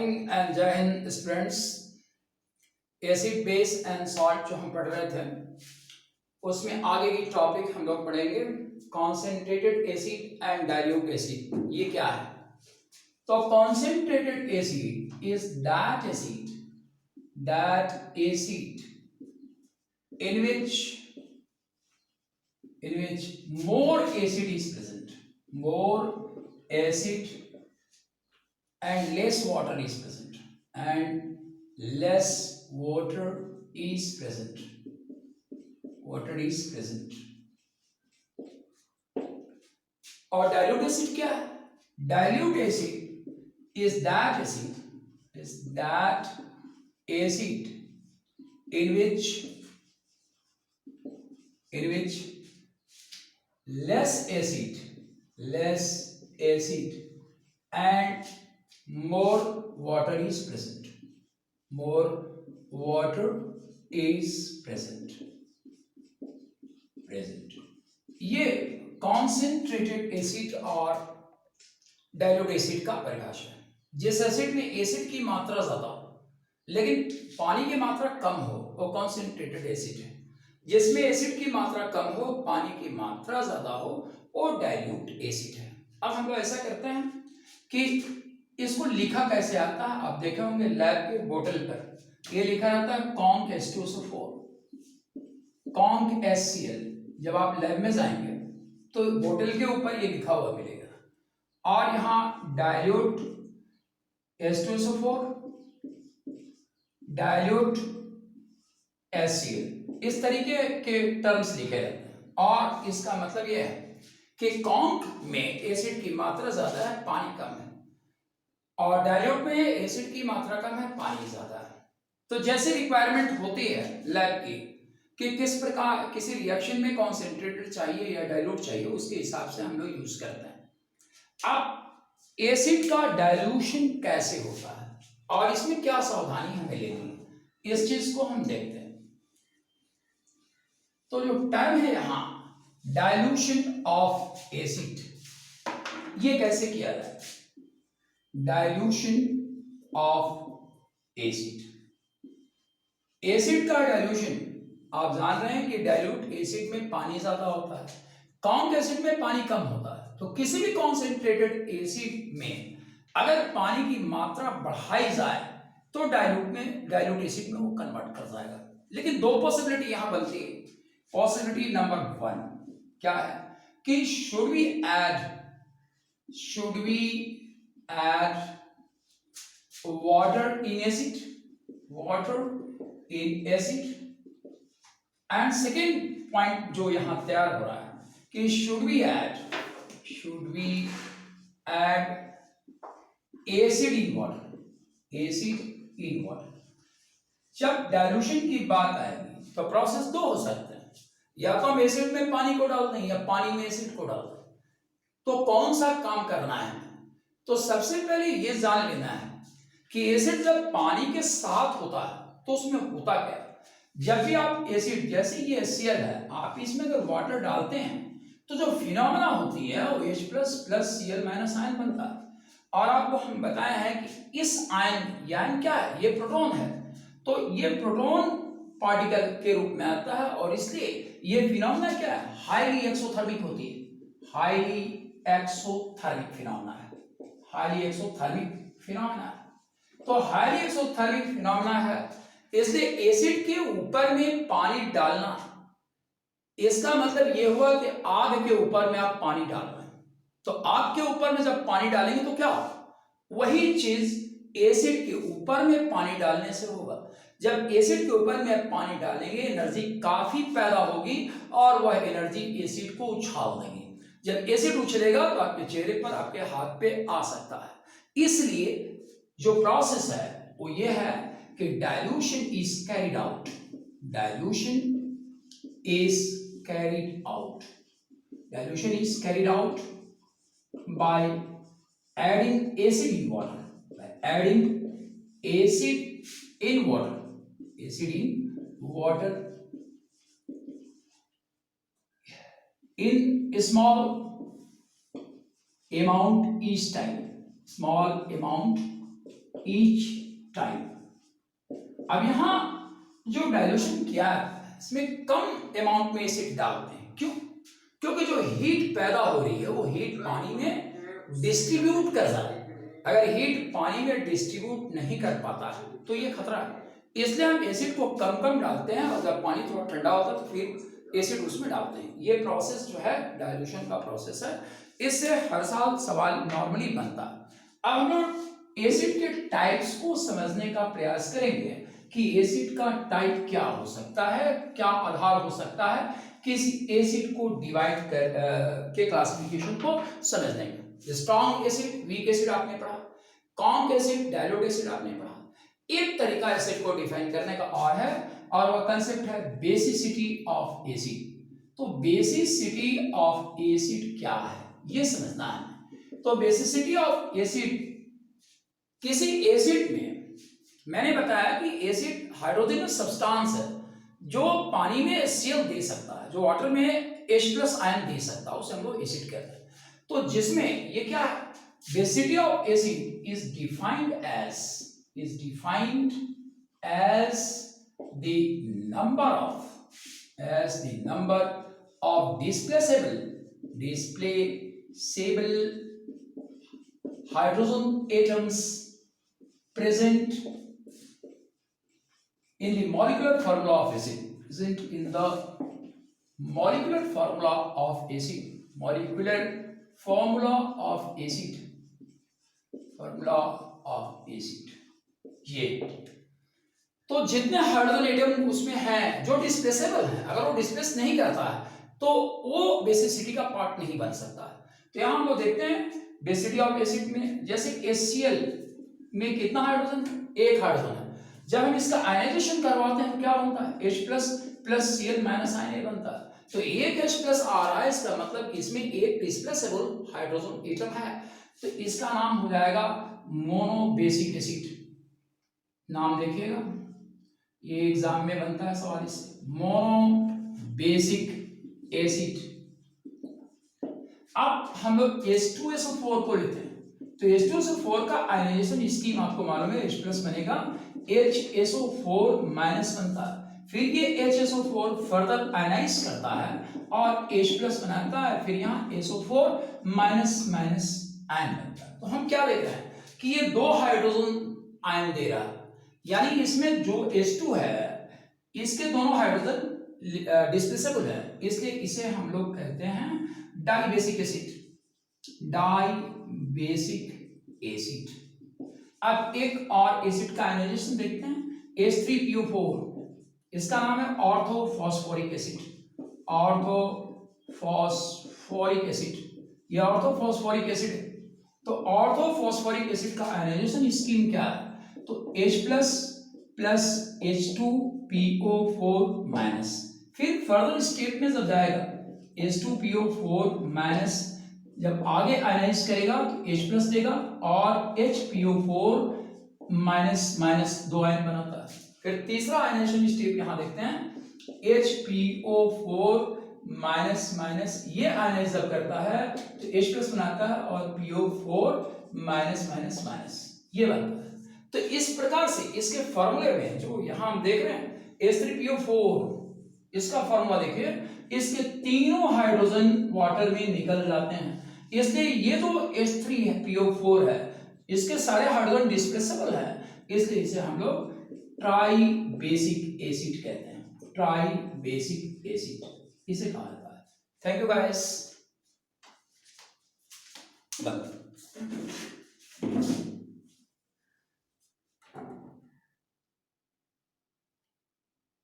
Morning and जय Hind students. Acid base and salt जो हम पढ़ रहे थे उसमें आगे की टॉपिक हम लोग पढ़ेंगे concentrated acid and dilute acid. ये क्या है? तो concentrated acid is that acid in which more acid is present, more acid and less water is present, and less water is present. और डाइल्यूट एसिड क्या है? Dilute acid is that acid in which less acid and more water is present. ये concentrated acid और dilute acid का परिभाषा है। जिस acid में एसिड की मात्रा ज्यादा हो लेकिन पानी की मात्रा कम हो वो कॉन्सेंट्रेटेड एसिड है। जिसमें एसिड की मात्रा कम हो पानी की मात्रा ज्यादा हो वो डाइल्यूट एसिड है। अब हम लोग ऐसा करते हैं कि इसको लिखा कैसे आता है। आप देखे होंगे लैब के बोतल पर ये लिखा रहता है कॉन्क H2SO4, कॉन्क HCl। जब आप लैब में जाएंगे तो बोतल के ऊपर ये लिखा हुआ मिलेगा और यहाँ डाइल्यूट H2SO4, डाइल्यूट HCl, इस तरीके के टर्म्स लिखे रहते हैं। और इसका मतलब यह है कि कॉन्क में एसिड की मात्रा ज्यादा है पानी कम है और डाइल्यूट में एसिड की मात्रा कम है पानी ज्यादा है। तो जैसे रिक्वायरमेंट होती है लैब की कि किस प्रकार किसी रिएक्शन में कॉन्सेंट्रेटेड चाहिए या डाइल्यूट चाहिए उसके हिसाब से हम लोग यूज करते हैं। अब एसिड का डाइल्यूशन कैसे होता है और इसमें क्या सावधानी हमें लेनी है इस चीज को हम देखते हैं। तो जो टर्म है यहां डाइल्यूशन ऑफ एसिड, ये कैसे किया जाए? डाइल्यूशन ऑफ एसिड का डाइल्यूशन आप जान रहे हैं कि डाइल्यूट एसिड में पानी ज्यादा होता है, कॉन्क एसिड में पानी कम होता है। तो किसी भी कॉन्सेंट्रेटेड एसिड में अगर पानी की मात्रा बढ़ाई जाए तो डाइल्यूट एसिड में वो कन्वर्ट कर जाएगा। लेकिन दो पॉसिबिलिटी यहां बनती है। पॉसिबिलिटी नंबर 1 क्या है कि should we add water in acid, and second point जो यहां तैयार हो रहा है कि should we add acid in water। जब डाइल्यूशन की बात आएगी तो प्रोसेस दो हो सकते हैं, या तो हम एसिड में पानी को डाल दें या पानी में एसिड को डाल दें। तो कौन सा काम करना है? तो सबसे पहले ये जान लेना है कि एसिड जब पानी के साथ होता है तो उसमें होता क्या है। जब भी आप एसिड जैसे ये HCl है आप इसमें अगर वाटर डालते हैं तो जो फिनोमेना होती है वो H++Cl- आयन बनता है। और आपको हम बताया है कि इस आयन क्या है? ये प्रोटॉन है। तो ये प्रोटॉन पार्टिकल के रूप में आता है और इसलिए ये फिनोमेना क्या है? हाईली एक्सोथर्मिक होती है। हाईली एक्सोथर्मिक फिनोमेना है। तो हाईली एक्सोथर्मिक फिनोमेना है, इसलिए एसिड के ऊपर में पानी डालना, इसका मतलब यह हुआ कि आग के ऊपर में आप पानी डाल रहे हैं। तो आग के ऊपर में जब पानी डालेंगे तो क्या होगा? वही चीज एसिड के ऊपर में पानी डालने से होगा। जब एसिड के ऊपर में पानी डालेंगे एनर्जी काफी पैदा होगी और वह एनर्जी एसिड को उछाल देंगे। जब एसिड उछलेगा तो आपके चेहरे पर आपके हाथ पे आ सकता है। इसलिए जो प्रोसेस है वो ये है कि dilution is carried out by adding acid in water, in small amount each time, small amount each time। अब यहां जो डाइल्यूशन किया है इसमें कम अमाउंट में एसिड डालते हैं, क्यों? क्योंकि जो हीट पैदा हो रही है वो हीट पानी में डिस्ट्रीब्यूट कर रहा है। अगर हीट पानी में डिस्ट्रीब्यूट नहीं कर पाता है तो ये खतरा है, इसलिए हम एसिड को कम कम डालते हैं, और जब पानी थोड़ा ठंडा होता है तो फिर एसिड उसमें डालते हैं। ये प्रोसेस जो है डाइल्यूशन का प्रोसेस है, इससे हर साल सवाल नॉर्मली बनता है। अब हम लोग एसिड के टाइप्स को समझने का प्रयास करेंगे कि एसिड का टाइप क्या हो सकता है, क्या आधार हो सकता है किसी एसिड को डिवाइड कर के क्लासिफिकेशन को समझने में। स्ट्रॉन्ग एसिड, वीक एसिड आपने पढ़ा, कॉम्प एसिड, डाइल्यूट एसिड आपने पढ़ा। एक तरीका एसिड को डिफाइन करने का और है, और वह कंसेप्ट है बेसिसिटी ऑफ एसिड। तो बेसिसिटी ऑफ एसिड क्या है ये समझना है। तो बेसिसिटी ऑफ एसिड, किसी एसिड में, मैंने बताया कि एसिड हाइड्रोजनस सब्सटेंस है जो पानी में HCl दे सकता है, जो वाटर में H+ आयन दे सकता है, उसे हम लोग एसिड कहते हैं। तो जिसमें ये क्या है, basicity of acid is defined as the number of displaceable hydrogen atoms present in the molecular formula of acid, ये तो जितने हाइड्रोजन एटम उसमें हैं जो डिस्प्लेसेबल हैं, अगर वो डिस्प्लेस नहीं करता है तो वो बेसिसिटी का पार्ट नहीं बन सकता है। तो यहां हम लोग देखते हैं बेसिसिटी ऑफ एसिड में, जैसे HCl में कितना हाइड्रोजन है, एक हाइड्रोजन है। जब हम इसका आयनाइजेशन करवाते हैं तो क्या बनता है, H+ plus Cl minus ion बनता है। तो एक H+ आ रहा है, इसका मतलब इसमें एक डिस्प्लेसेबल हाइड्रोजन एटम है, तो इसका नाम हो जाएगा मोनोबेसिक एसिड। नाम देखिएगा, ये एग्जाम में बनता है सवाल इससे, मोनोबेसिक एसिड। अब हम लोग H2SO4 को लेते हैं, तो H2SO4 का आयनाइजेशन स्कीम आपको मालूम है, H+ बनेगा, HSO4 माइनस बनता है, फिर ये HSO4 फर्दर आयनाइज करता है और H+ बनाता है, फिर यहाँ SO4 माइनस माइनस आयन बनता है। तो हम क्या देख रहे हैं कि ये दो हाइड्रोजन आयन दे रहा है, यानी इसमें जो H2 है इसके दोनों हाइड्रोजन डिस्प्लेसेबल है, इसलिए इसे हम लोग कहते हैं डाइबेसिक एसिड। अब एक और एसिड का आयनाइजेशन देखते हैं, H3PO4, इसका नाम है ऑर्थोफॉस्फोरिक एसिड। ये ऑर्थोफॉस्फोरिक एसिड है। तो ऑर्थोफॉस्फोरिक एसिड का आयनाइजेशन स्कीम क्या है, तो H+ प्लस H2PO4 माइनस, फिर फर्दर स्टेप में जब जाएगा H2PO4 माइनस, जब आगे आयनाइज करेगा तो H+ देगा और HPO4 माइनस माइनस दो आयन बनाता है। फिर तीसरा आयनाइजेशन स्टेप यहां देखते हैं, HPO4 माइनस माइनस, ये आयनाइज जब करता है तो H+ बनाता है और PO4 माइनस माइनस माइनस, ये बनता है। तो इस प्रकार से इसके फॉर्मूले में जो यहां हम देख रहे हैं H3PO4, इसका फॉर्मूला देखिए, इसके तीनों हाइड्रोजन वाटर में निकल जाते हैं, इसलिए ये जो H3PO4 है इसके सारे हाइड्रोजन डिस्प्लेसेबल है, इसलिए इसे हम लोग ट्राई बेसिक एसिड कहते हैं। ट्राई बेसिक एसिड इसे कहा जाता है। Thank you guys.